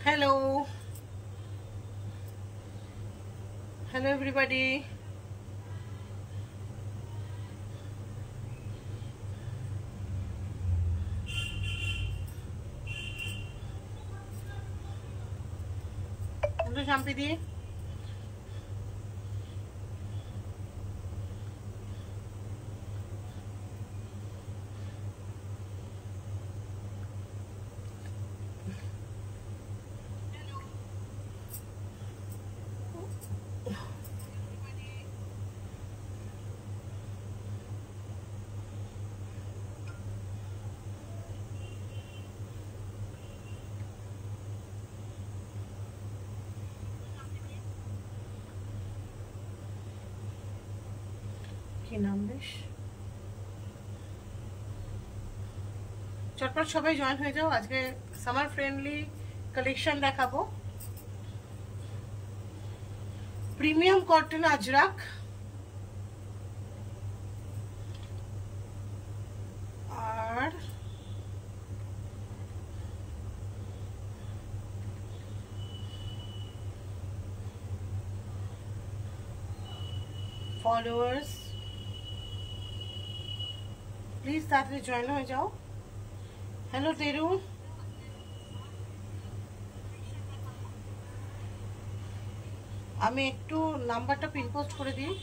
Hello, hello everybody. Hello Shampidi. কি নাম বেশ? চটপট সবাই জয়েন হয়ে যাও। আজকে সামার ফ্রেন্ডলি কালেকশন দেখাবো। প্রিমিয়াম কটন আজরাক, আর ফলোয়ার্স প্লিজ তাড়াতাড়ি জয়েন হয়ে যাও। হ্যালো তেরু, আমি একটু নাম্বারটা পিন পোস্ট করে দিই।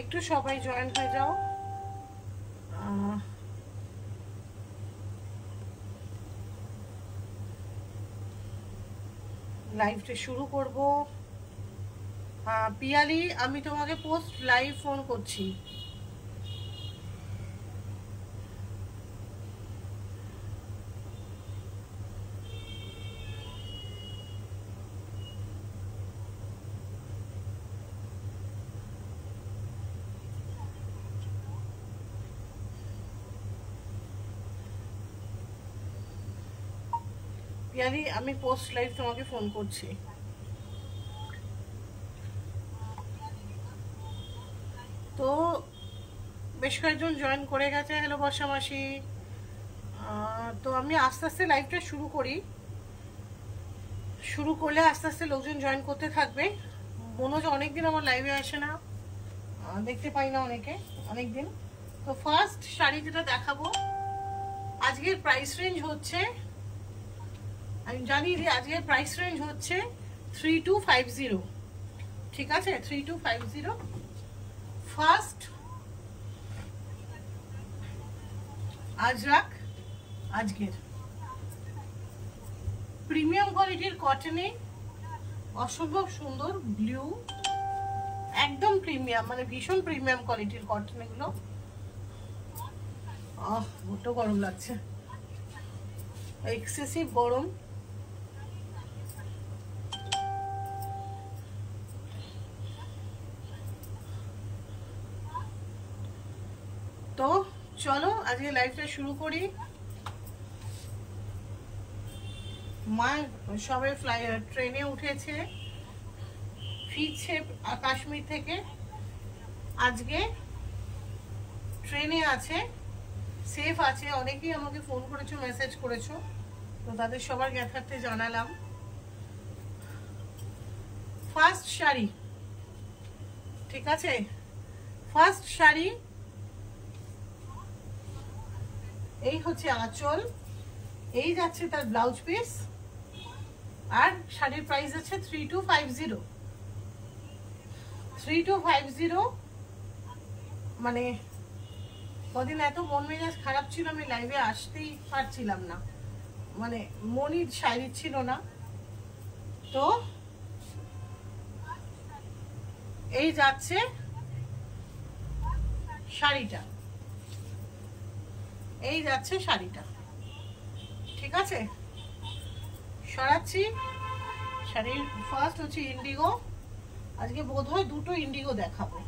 একটু সবাই জয়েন হয়ে যাও। লাইভটা শুরু করব। পিয়ালি, আমি তোমাকে পোস্ট লাইভ ফোন করছি। পিয়ালি, আমি পোস্ট লাইভ তোমাকে ফোন করছি। তো বেশ কয়েকজন জয়েন করে গেছে। হ্যালো বর্ষা মাসি। তো আমি আস্তে আস্তে লাইভটা শুরু করি। শুরু করলে আস্তে আস্তে লোকজন জয়েন করতে থাকবে। মনোজ অনেকদিন আমার লাইভে আসে না, দেখতে পাই না অনেকদিন। তো ফার্স্ট শাড়ি যেটা দেখাবো, আজকের প্রাইস রেঞ্জ হচ্ছে, আমি জানিয়ে দিই, আজকের প্রাইস রেঞ্জ হচ্ছে 3250। ঠিক আছে, 3250। ফার্স্ট আজরাক, আজকের প্রিমিয়াম কোয়ালিটির কটনে, অসম্ভব সুন্দর ব্লু, একদম প্রিমিয়াম, মানে ভীষণ প্রিমিয়াম কোয়ালিটির কটন এগুলো। বড্ড গরম লাগছে, এক্সেসিভ গরম। তো চলো আজকে লাইভটা শুরু করি। মা সবাই ট্রেনে উঠেছে, ফিরছে কাশ্মীর থেকে, আজকে ট্রেনে আছে, সেফ আছে। অনেকেই আমাকে ফোন করেছো, মেসেজ করেছো, তো তাদের সবার জ্ঞাতার্থে জানালাম। ফার্স্ট শাড়ি, ঠিক আছে, ফার্স্ট শাড়ি, এই হচ্ছে আঁচল, এই যাচ্ছে তার ব্লাউজ পিস, আর শাড়ির প্রাইস আছে 3250। 3250। মানে কদিন এত মন মেজাজ খারাপ ছিল, আমি লাইভে আসতেই পারছিলাম না, মানে মনই শাড়ি ছিল না। তো এই যাচ্ছে শাড়িটা, এই যাচ্ছে শাড়িটা, ঠিক আছে। সরাচ্ছি। শাড়ির ফার্স্ট হচ্ছে ইন্ডিগো, আজকে বোধহয় দুটো ইন্ডিগো দেখাবো।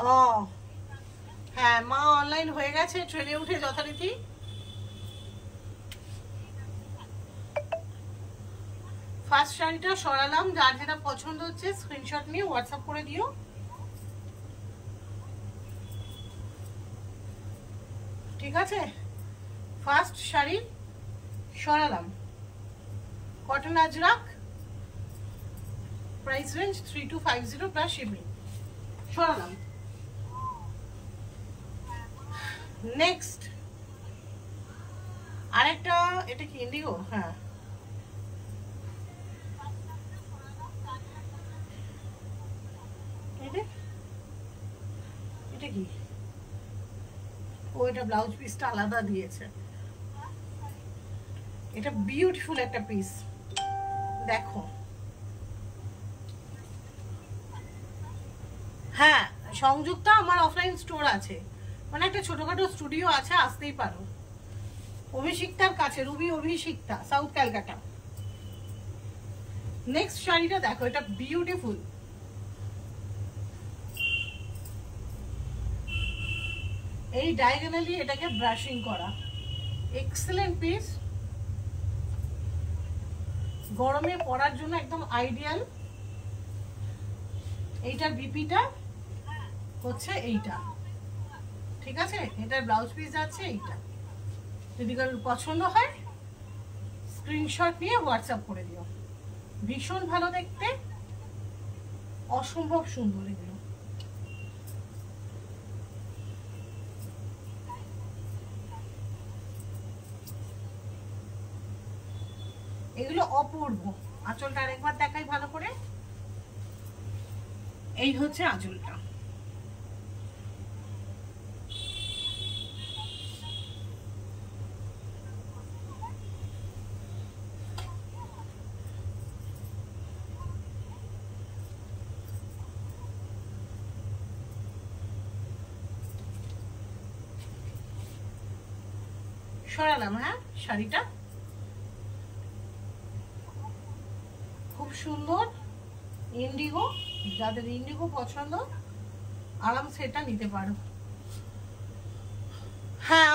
ও হ্যাঁ, মা অনলাইন হয়ে গেছে, ট্রেনে উঠে যথারীতি। ফার্স্ট শাড়িটা সরালাম, যার যেটা পছন্দ হচ্ছে স্ক্রিনশট নিয়ে হোয়াটসঅ্যাপ করে দিও। ঠিক আছে, ফার্স্ট শাড়ি সরালাম, cotton ajrakh, price range 3250 plus shipping, সরালাম। নেক্সট আরেকটা, এটা কি ইন্ডিগো? হ্যাঁ, এটা কি? ও, এটা ব্লাউজ পিসটা আলাদা দিয়েছে। এটা বিউটিফুল একটা পিস, দেখো। হ্যাঁ, সংযুক্তা আমার অফলাইন স্টোর আছে, মানে একটা ছোটখাটো স্টুডিও আছে, আসতেই পারো। অভিষিক্তার কাছে, Ruby Abhishikta, south Calcutta. Next শাড়িটা দেখো, এটা বিউটিফুল। এই ডায়াগোনালি এটাকে ব্রাশিং করা, এক্সেলেন্ট পিস, গরমে পরার জন্য একদম আইডিয়াল। এইটার বিপিটা হচ্ছে এইটা, ঠিক আছে? এটার ব্লাউজ পিস আছে এইটা। যদি কারোর পছন্দ হয় স্ক্রিনশট নিয়ে হোয়াটসঅ্যাপ করে দিও। ভীষণ ভালো দেখতে, অসম্ভব সুন্দর এগুলো। এগুলো অপূর্ব। আঁচলটা আরেকবার দেখাই ভালো করে। এই হচ্ছে আঁচলটা, সরালাম। হ্যাঁ, শাড়িটা খুব সুন্দর, ইন্ডিগো। যাদের ইন্ডিগো পছন্দ আরামসে এটা নিতে পারো। হ্যাঁ,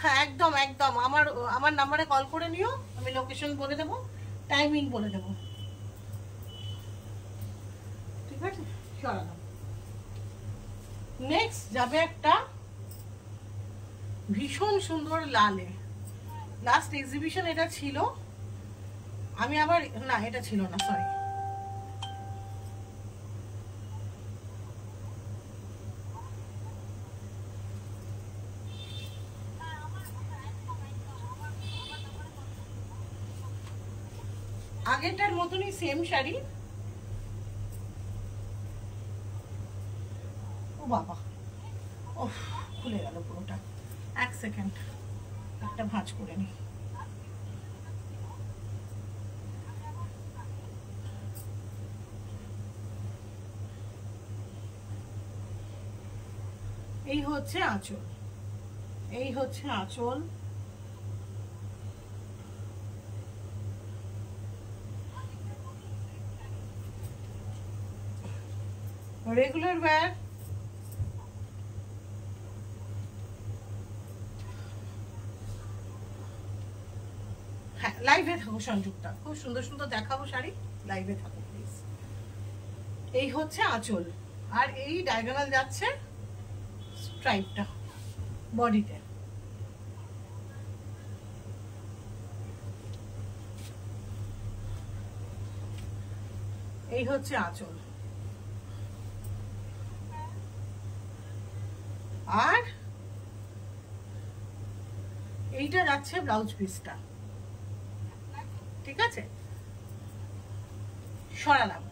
হ্যাঁ, একদম একদম আমার নাম্বারে কল করে নিও, আমি লোকেশন বলে দেবো, টাইমিং বলে দেবো। ঠিক আছে, সরালাম। নেক্সট যাবে একটা ভীষণ সুন্দর লালে, লাস্ট এক্সিবিশন এটা ছিল, আমি আবার না, এটা ছিল না, সরি। আগেরটার মতনই সেম শাড়ি। ও বাবা, ও খুলে গেল পুরোটা। এক সেকেন্ড, একটা ভাঁজ করে নি। এই হচ্ছে আঁচল, এই হচ্ছে আঁচল। রেগুলার ওয়্যার, হ্যাঁ, লাইভে থাকো সংযুক্তা, খুব সুন্দর সুন্দর দেখাবো শাড়ি, লাইভে থাকো প্লিজ। এই হচ্ছে আঁচল, আর এই ডায়াগোনাল যাচ্ছে স্ট্রাইপটা বডিতে। এই হচ্ছে আঁচল, আর এইটা যাচ্ছে ব্লাউজ পিসটা। ঠিক আছে, সরালাম।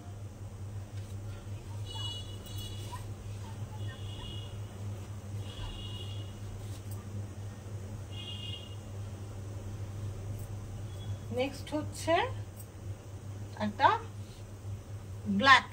নেক্সট হচ্ছে একটা ব্ল্যাক।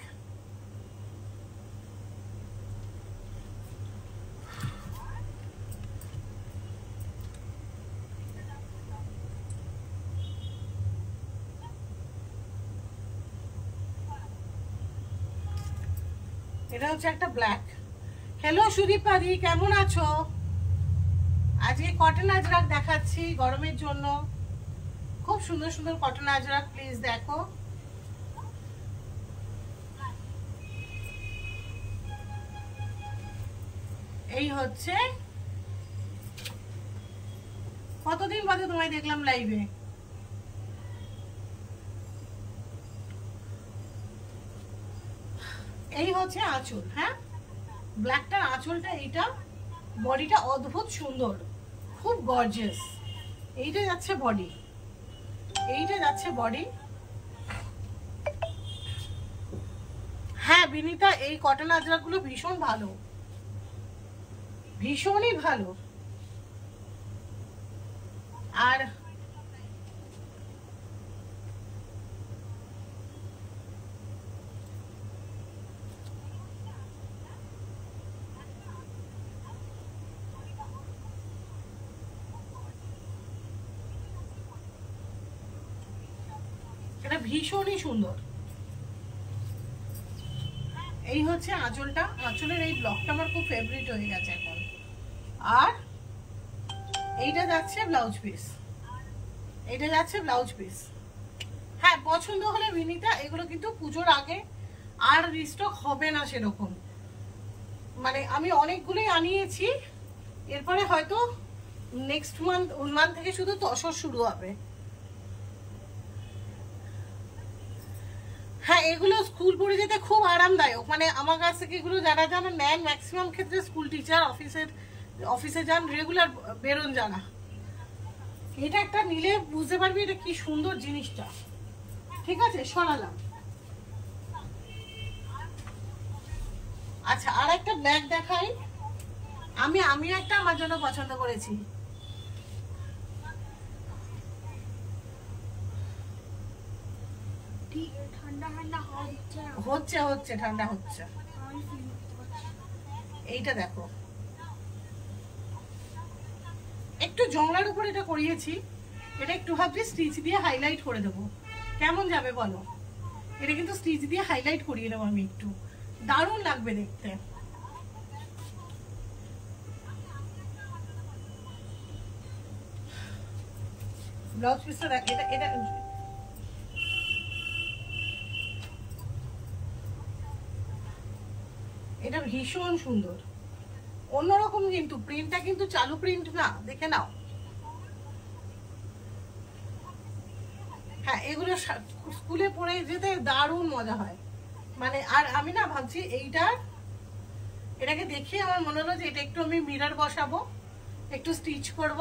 এটা হচ্ছে একটা ব্ল্যাক। হ্যালো সুদীপা দি, কেমন আছো? আজকে কটন আজরাক দেখাচ্ছি গরমের জন্য, খুব সুন্দর সুন্দর কটন আজরাক, প্লিজ দেখো। এই হচ্ছে, কতদিন বাদে তোমায় দেখলাম লাইভে। এই হচ্ছে আঁচল, হ্যাঁ ব্ল্যাকটার আঁচলটা, এইটা বডিটা অদ্ভুত সুন্দর, খুব গর্জিয়াস। এইটা যাচ্ছে বডি, এইটা যাচ্ছে বডি। হ্যাঁ বিনিতা, এই কটন আজরাক গুলো ভীষণ ভালো, ভীষণই ভালো। আর এটা ভীষণই সুন্দর। এই হচ্ছে আঁচলটা, আঁচলের এই ব্লকটা আমার খুব ফেভারিট হয়ে গেছে এখন। আর এইটা যাচ্ছে ব্লাউজ পিস, এইটা যাচ্ছে ব্লাউজ পিস। হ্যাঁ পছন্দ হলে বিনিতা, এগুলো কিন্তু পুজোর আগে আর রিস্টক হবে না সেরকম, মানে আমি অনেকগুলোই আনিয়েছি, এরপরে হয়তো নেক্সট মান্থ থেকে শুধু তসর শুরু হবে। হ্যাঁ এগুলো স্কুল পড়ে যেতে খুব আরামদায়ক, মানে আমার কাছ থেকে এগুলো যারা যারা নেন ম্যাক্সিমাম ক্ষেত্রে স্কুল টিচার, অফিসে যান, রেগুলার বেরোন যারা, এটা একটা নিলে বুঝতে পারবি এটা কি সুন্দর জিনিসটা। ঠিক আছে সরালাম। আচ্ছা আর একটা ব্ল্যাক দেখাই, আমি একটা আমার জন্য পছন্দ করেছি। হচ্ছে হচ্ছে ঠান্ডা হচ্ছে। এইটা দেখো, একটু জংলার উপর এটা করিয়েছি, এটা একটু ভাবছি স্টিচ দিয়ে হাইলাইট করে দেবো, কেমন যাবে বলো? এটা কিন্তু স্টিচ দিয়ে হাইলাইট করিয়ে দেবো আমি একটু, দারুণ লাগবে দেখতে। ব্লাউজ পিসটা দেখ, এটা এটা ভীষণ সুন্দর, অন্যরকম কিন্তু প্রিন্টটা কিন্তু চালু প্রিন্ট না, দেখে নাও। হ্যাঁ এগুলো স্কুলে পড়ে যেতে দারুণ মজা হয়, মানে আর আমি না ভাবছি এটাকে দেখে আমার মনে হলো যে এটা একটু আমি মিরর বসাবো, একটু স্টিচ করব,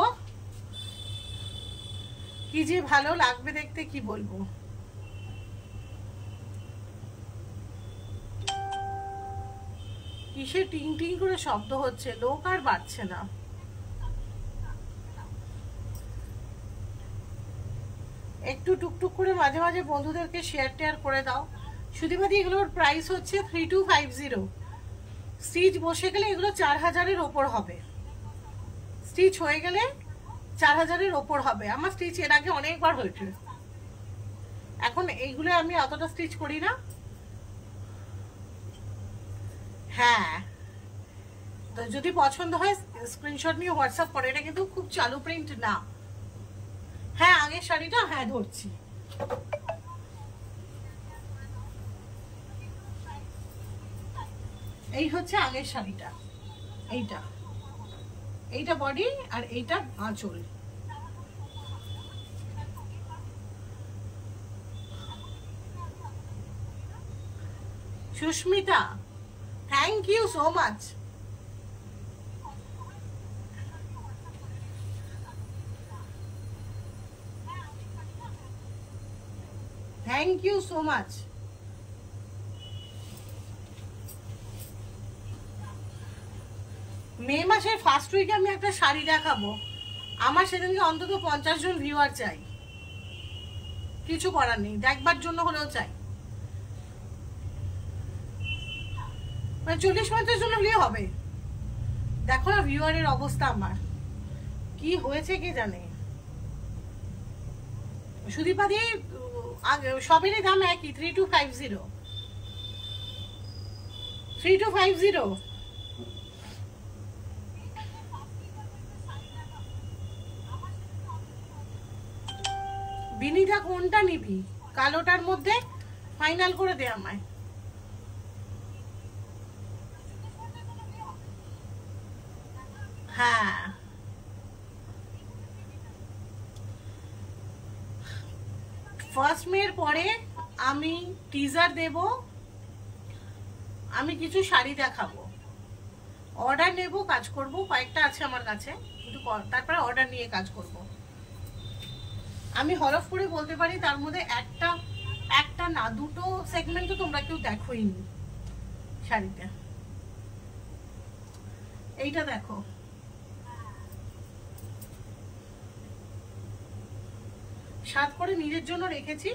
কি যে ভালো লাগবে দেখতে কি বলবো। কিসে টিং টিং করে শব্দ হচ্ছে, লোক আর বাড়ছে না। একটু টুকটুক করে মাঝে মাঝে বন্ধুদেরকে শেয়ার করে দাও। সুদীপাদি এগুলোর প্রাইস হচ্ছে 3250, স্টিচ বসে গেলে এগুলো 4000-এর ওপর হবে, স্টিচ হয়ে গেলে 4000-এর ওপর হবে। আমার স্টিচ এর আগে অনেকবার হয়েছে, এখন এইগুলো আমি অতটা স্টিচ করি না। হ্যাঁ তো যদি পছন্দ হয় স্ক্রিনশট নিয়ে হোয়াটসঅ্যাপ করে, এটা কিন্তু খুব চালু প্রিন্ট না। হ্যাঁ আগের শাড়িটা, হ্যাঁ ধরছি, এই হচ্ছে আগের শাড়িটা, এইটা বডি আর এইটা আঁচল। Susmita thank you so much. Thank you so much. May মাসের ফার্স্ট উইকে আমি একটা শাড়ি দেখাবো, আমার সেদিনকে অন্তত 50 জন ভিউয়ার চাই, কিছু করার নেই, দেখবার জন্য হলেও চাই। মানে 40-50 জন হলেই হবে। দেখো না ভিউয়ারের অবস্থা আমার কি হয়েছে কে জানে। সুদীপাদি সবেরই দাম একই, 3250 3250। বিনিতা কোনটা নিবি? কালোটার মধ্যে ফাইনাল করে দে আমায়। হ্যাঁ ফার্স্ট মের পরে আমি টিজার দেব, আমি কিছু শাড়ি দেখাবো, অর্ডার নেব, কাজ করব, কয়েকটা আছে আমার কাছে, কিন্তু তারপরে অর্ডার নিয়ে কাজ করব। আমি হরফ করে বলতে পারি তার মধ্যে একটা না দুটো সেগমেন্ট তো তোমরা কেউ দেখোই নি শাড়িতে। এইটা দেখো, সাত করে নিজের জন্য রেখেছি,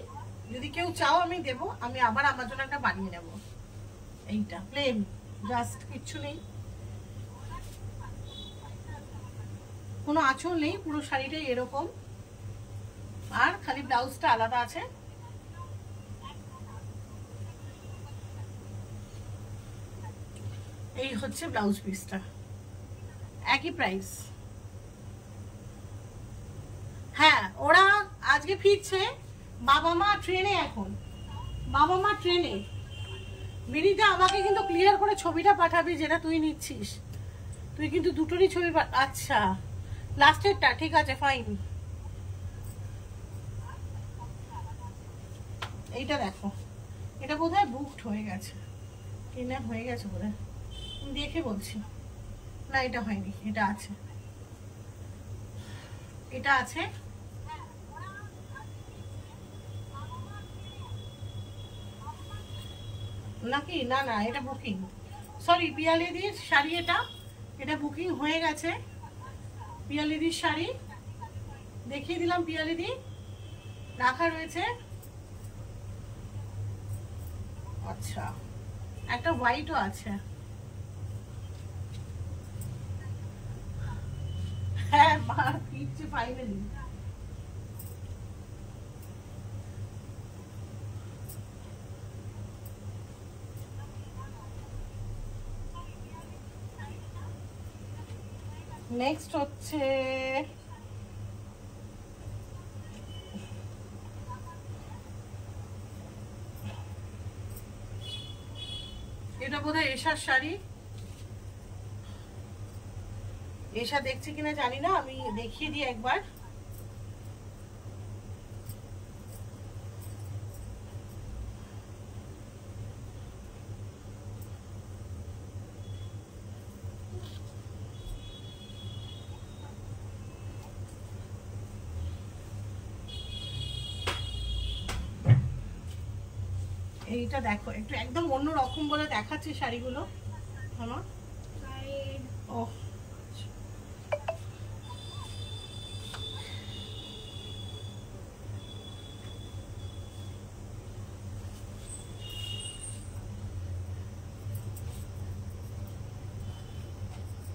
যদি কেউ চাও আমি দেব, আমি আবার আমার জন্য একটা বানিয়ে নেব। এইটা প্লেন, জাস্ট কিচ্ছু নেই, কোনো আঁচল নেই, পুরো শাড়িটাই এরকম, আর খালি ব্লাউজটা আলাদা আছে। এই হচ্ছে ব্লাউজ পিসটা, একই প্রাইস। হ্যাঁ ওরা আজকে ফিরছে, বাবা মা ট্রেনে, এখন বাবা মা ট্রেনে। বিনিতা আমাকে কিন্তু ক্লিয়ার করে ছবিটা পাঠাবি যেটা তুই নিচ্ছিস, তুই কিন্তু দুটোরই ছবি। আচ্ছা লাস্টেরটা ঠিক আছে, ফাইন। এইটা দেখো, এটা বোধহয় বুকড হয়ে গেছে, কেনা হয়ে গেছে বোধহয়, দেখে বলছি। না এটা হয়নি, এটা আছে, এটা আছে। নাকি না না এটা বুকিং, সরি পিয়ালিদির শাড়ি, এটা বুকিং হয়ে গেছে। পিয়ালিদির শাড়ি দেখিয়ে দিলাম, পিয়ালিদি রাখা রয়েছে। আচ্ছা একটা হোয়াইটও আছে, হ্যাঁ মা ফিরছে ফাইনালি। নেক্সট হচ্ছে এটা বোধহয় এশার শাড়ি, এশা দেখছে কিনা জানি না, আমি দেখিয়ে দিই একবার। এইটা দেখো, একটু একদম অন্য রকম বলে দেখাচ্ছে শাড়িগুলো আমার। ও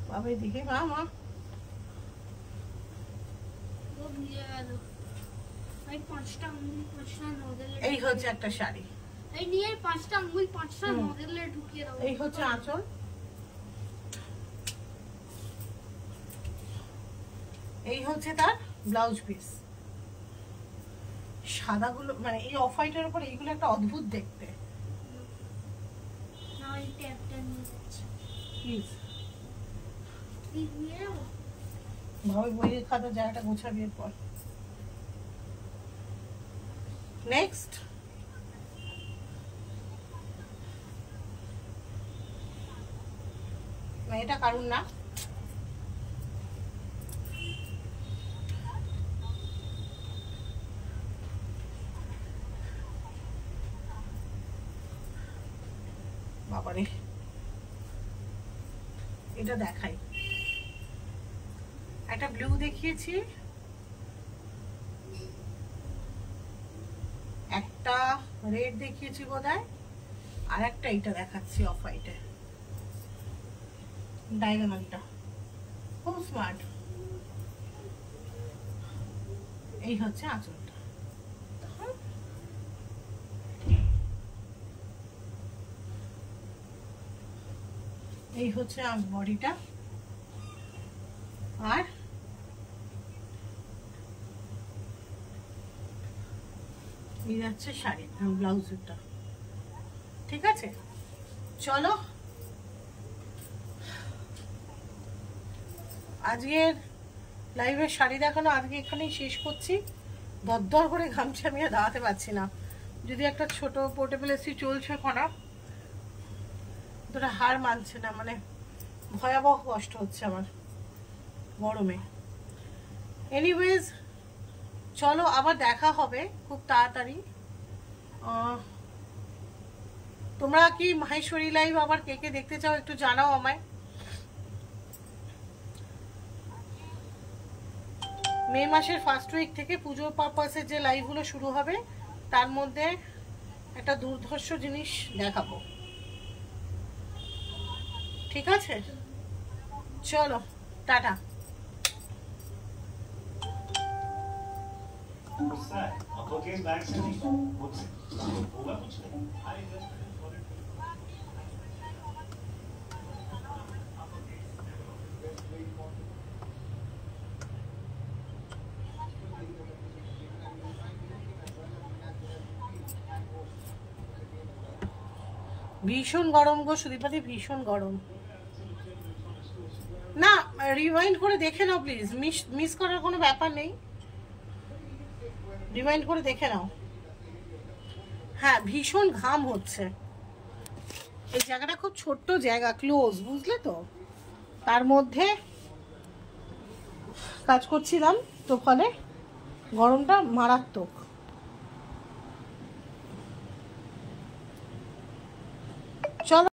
বাবা দেখে মা মা এই হচ্ছে একটা শাড়ি, এই নিয়ে পাঁচটা আঙ্গুল পাঁচটা মডেলে ঢুকিয়ে দাও। এই হচ্ছে আঁচল, এই হচ্ছে তার ব্লাউজ পিস। সাদাগুলো মানে এই অফ হোয়াইটের উপর এইগুলো একটা অদ্ভুত দেখতে। না এই ট্যাপটা নিয়ে যাচ্ছে প্লিজ প্লিজ নিয়ে যাও। ভাবে বইয়ের খাতা জায়গাটা গোছাবি এরপর। নেক্সট এটা কারণ না, বাবারে এটা দেখাই, একটা ব্লু দেখিয়েছি, একটা রেড দেখিয়েছি বোধহয়, আর একটা এইটা দেখাচ্ছি অফ হোয়াইটে। ডায়াগোনালটা খুব স্মার্ট। এই হচ্ছে আঁচলটা। এই হচ্ছে বডিটা। আর এই যাচ্ছে শাড়ি ব্লাউজটা। ঠিক আছে, চলো আজকের লাইভের শাড়ি দেখানো আজকে এখানেই শেষ করছি। দরদর করে ঘামছে, আমি আর দাঁড়াতে পারছি না। যদি একটা ছোট পোর্টেবল এসি চলছে খনা, তোরা হার মানছে না, মানে ভয়াবহ কষ্ট হচ্ছে আমার গরমে। এনিওয়েজ চলো আবার দেখা হবে খুব তাড়াতাড়ি। তোমরা কি মাহেশ্বরী লাইভ আবার কে কে দেখতে চাও একটু জানাও আমায়। মে মাসের ফার্স্ট উইক থেকে পুজোর পারপাসে যে লাইভগুলো শুরু হবে তার মধ্যে একটা দুর্ধর্ষ জিনিস দেখাবো। ঠিক আছে, চলো টাটা। ভীষণ গরম গো সুদীপাদি, ভীষণ গরম। না রিওয়াইন্ড করে দেখে নাও প্লিজ, মিস করার কোনো ব্যাপার নেই, রিওয়াইন্ড করে দেখে নাও। হ্যাঁ ভীষণ ঘাম হচ্ছে, এই জায়গাটা খুব ছোট্ট জায়গা, ক্লোজ, বুঝলে তো, তার মধ্যে কাজ করছিলাম, তো ফলে গরমটা মারাত্মক। চলো।